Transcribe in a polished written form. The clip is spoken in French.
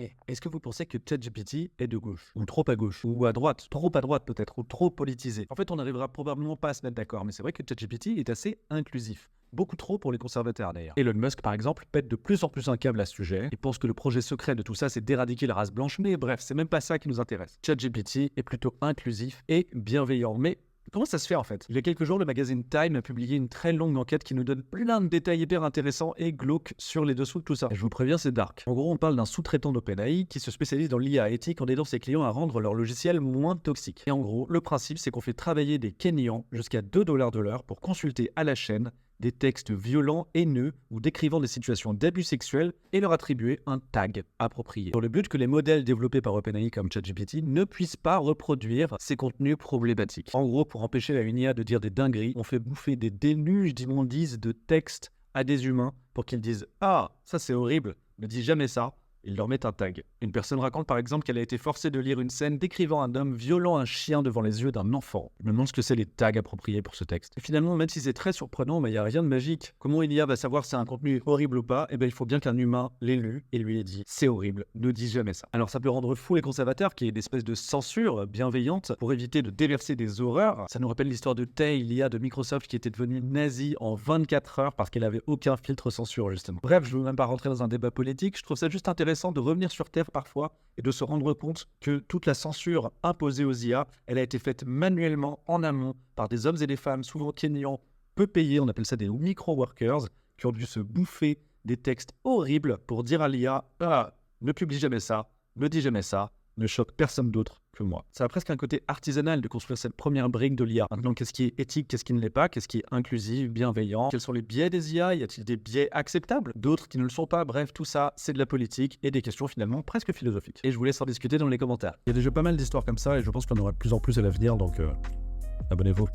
Eh, est-ce que vous pensez que ChatGPT est de gauche? Ou trop à gauche? Ou à droite? Trop à droite peut-être? Ou trop politisé? En fait, on n'arrivera probablement pas à se mettre d'accord, mais c'est vrai que ChatGPT est assez inclusif. Beaucoup trop pour les conservateurs d'ailleurs. Elon Musk, par exemple, pète de plus en plus un câble à ce sujet et pense que le projet secret de tout ça, c'est d'éradiquer la race blanche, mais bref, c'est même pas ça qui nous intéresse. ChatGPT est plutôt inclusif et bienveillant, mais comment ça se fait en fait? Il y a quelques jours, le magazine Time a publié une très longue enquête qui nous donne plein de détails hyper intéressants et glauques sur les dessous de tout ça. Et je vous préviens, c'est dark. En gros, on parle d'un sous-traitant d'OpenAI qui se spécialise dans l'IA éthique en aidant ses clients à rendre leur logiciel moins toxique. Et en gros, le principe, c'est qu'on fait travailler des Kenyans jusqu'à 2 dollars de l'heure pour consulter à la chaîne des textes violents, haineux ou décrivant des situations d'abus sexuels et leur attribuer un tag approprié. Dans le but que les modèles développés par OpenAI comme ChatGPT ne puissent pas reproduire ces contenus problématiques. En gros, pour empêcher la IA de dire des dingueries, on fait bouffer des déluges d'immondices de textes à des humains pour qu'ils disent « Ah, ça c'est horrible, ne dis jamais ça ». Ils leur mettent un tag. Une personne raconte par exemple qu'elle a été forcée de lire une scène décrivant un homme violant un chien devant les yeux d'un enfant. Je me demande ce que c'est les tags appropriés pour ce texte. Et finalement, même si c'est très surprenant, il n'y a rien de magique. Comment l'IA va savoir si c'est un contenu horrible ou pas? Il faut bien qu'un humain l'ait lu et lui ait dit « c'est horrible, ne dis jamais ça ». Alors ça peut rendre fou les conservateurs, qui est une espèce de censure bienveillante pour éviter de déverser des horreurs. Ça nous rappelle l'histoire de Tay, l'IA de Microsoft qui était devenue nazie en 24 heures parce qu'elle avait aucun filtre censure justement. Bref, je ne veux même pas rentrer dans un débat politique, je trouve ça juste intéressant de revenir sur Terre parfois et de se rendre compte que toute la censure imposée aux IA, elle a été faite manuellement en amont par des hommes et des femmes, souvent kenyans, peu payés, on appelle ça des micro-workers, qui ont dû se bouffer des textes horribles pour dire à l'IA « Ah, ne publie jamais ça, ne dis jamais ça, ne choque personne d'autre que moi ». Ça a presque un côté artisanal de construire cette première brique de l'IA. Maintenant, qu'est-ce qui est éthique, qu'est-ce qui ne l'est pas, qu'est-ce qui est inclusif, bienveillant, quels sont les biais des IA, y a-t-il des biais acceptables, d'autres qui ne le sont pas, bref, tout ça, c'est de la politique et des questions finalement presque philosophiques. Et je vous laisse en discuter dans les commentaires. Il y a déjà pas mal d'histoires comme ça et je pense qu'il y en aura de plus en plus à l'avenir, donc abonnez-vous.